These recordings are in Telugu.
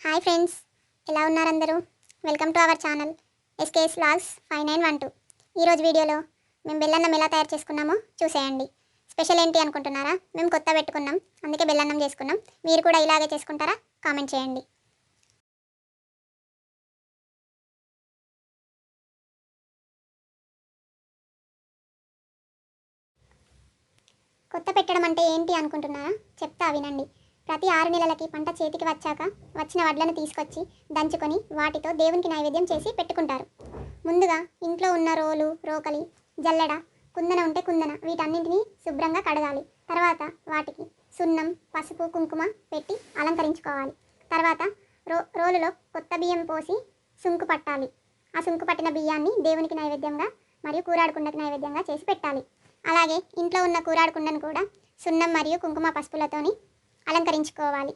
హాయ్ ఫ్రెండ్స్, ఎలా ఉన్నారు అందరూ? Welcome to our channel SKS vlogs 5912. ఈరోజు వీడియోలో మేము బెల్లన్నం ఎలా తయారు చేసుకున్నామో చూసేయండి. స్పెషల్ ఏంటి అనుకుంటున్నారా? మేము కొత్త పెట్టుకున్నాం, అందుకే బెల్లన్నం చేసుకున్నాం. మీరు కూడా ఇలాగే చేసుకుంటారా? కామెంట్ చేయండి. కొత్త పెట్టడం అంటే ఏంటి అనుకుంటున్నారా? చెప్తా వినండి. ప్రతి 6 నెలలకి పంట చేతికి వచ్చాక వచ్చిన వడ్లను తీసుకొచ్చి దంచుకొని వాటితో దేవునికి నైవేద్యం చేసి పెట్టుకుంటారు. ముందుగా ఇంట్లో ఉన్న రోలు, రోకలి, జల్లెడ, కుందన ఉంటే కుందన వీటన్నింటినీ శుభ్రంగా కడగాలి. తర్వాత వాటికి సున్నం, పసుపు, కుంకుమ పెట్టి అలంకరించుకోవాలి. తర్వాత రోలులో కొత్త బియ్యం పోసి సుంకు పట్టాలి. ఆ సుంకు పట్టిన బియ్యాన్ని దేవునికి నైవేద్యంగా మరియు కూరాడుకుండకి నైవేద్యంగా చేసి పెట్టాలి. అలాగే ఇంట్లో ఉన్న కూరాడుకుండను కూడా సున్నం మరియు కుంకుమ పసుపులతోని అలంకరించుకోవాలి.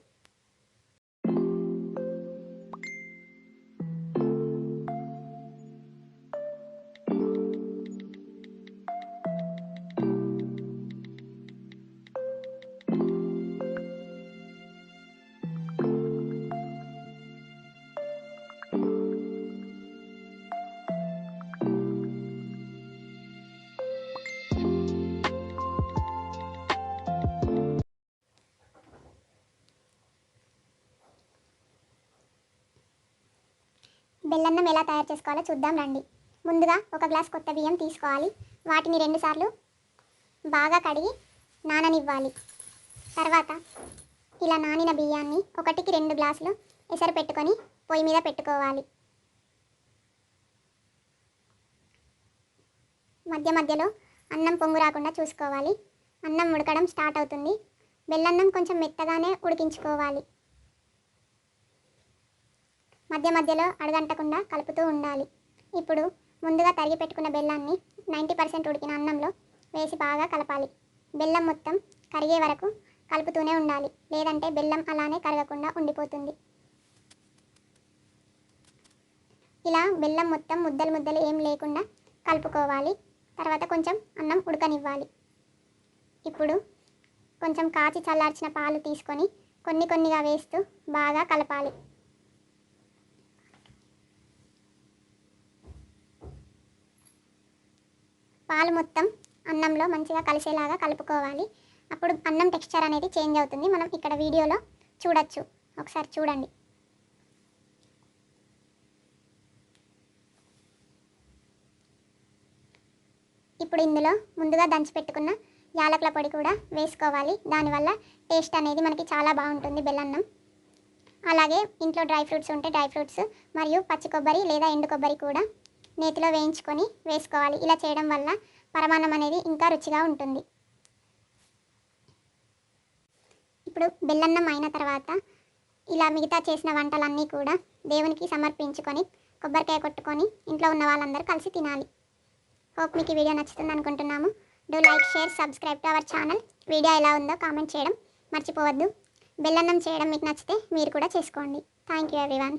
బెల్లన్నం ఎలా తయారు చేసుకోవాలో చూద్దాం రండి. ముందుగా ఒక గ్లాస్ కొత్త బియ్యం తీసుకోవాలి. వాటిని 2 సార్లు బాగా కడిగి నాననివ్వాలి. తర్వాత ఇలా నానిన బియ్యాన్ని 1కి 2 గ్లాసులు ఎసరు పెట్టుకొని పొయ్యి మీద పెట్టుకోవాలి. మధ్య మధ్యలో అన్నం పొంగు రాకుండా చూసుకోవాలి. అన్నం ఉడకడం స్టార్ట్ అవుతుంది. బెల్లన్నం కొంచెం మెత్తగానే ఉడికించుకోవాలి. మధ్య మధ్యలో అడగంటకుండా కలుపుతూ ఉండాలి. ఇప్పుడు ముందుగా తరిగి పెట్టుకున్న బెల్లాన్ని 90% ఉడికిన అన్నంలో వేసి బాగా కలపాలి. బెల్లం మొత్తం కరిగే వరకు కలుపుతూనే ఉండాలి, లేదంటే బెల్లం అలానే కరగకుండా ఉండిపోతుంది. ఇలా బెల్లం మొత్తం ముద్దలు ముద్దలు ఏం లేకుండా కలుపుకోవాలి. తర్వాత కొంచెం అన్నం ఉడకనివ్వాలి. ఇప్పుడు కొంచెం కాచి చల్లార్చిన పాలు తీసుకొని కొన్ని కొన్నిగా వేస్తూ బాగా కలపాలి. పాలు మొత్తం అన్నంలో మంచిగా కలిసేలాగా కలుపుకోవాలి. అప్పుడు అన్నం టెక్స్చర్ అనేది చేంజ్ అవుతుంది. మనం ఇక్కడ వీడియోలో చూడొచ్చు, ఒకసారి చూడండి. ఇప్పుడు ఇందులో ముందుగా దంచి పెట్టుకున్న యాలకుల పొడి కూడా వేసుకోవాలి. దానివల్ల టేస్ట్ అనేది మనకి చాలా బాగుంటుంది బెల్లన్నం. అలాగే ఇంట్లో డ్రై ఫ్రూట్స్ ఉంటే డ్రై ఫ్రూట్స్ మరియు పచ్చి కొబ్బరి లేదా ఎండు కొబ్బరి కూడా నేతిలో వేయించుకొని వేసుకోవాలి. ఇలా చేయడం వల్ల పరమాన్నం అనేది ఇంకా రుచిగా ఉంటుంది. ఇప్పుడు బెల్లన్నం అయిన తర్వాత ఇలా మిగతా చేసిన వంటలన్నీ కూడా దేవునికి సమర్పించుకొని కొబ్బరికాయ కొట్టుకొని ఇంట్లో ఉన్న వాళ్ళందరూ కలిసి తినాలి. హోప్ మీకు ఈ వీడియో నచ్చుతుంది అనుకుంటున్నాము. Do like, share, subscribe to our channel. Video ఎలా ఉందో కామెంట్ చేయడం మర్చిపోవద్దు. బెల్లన్నం చేయడం మీకు నచ్చితే మీరు కూడా చేసుకోండి. Thank you everyone.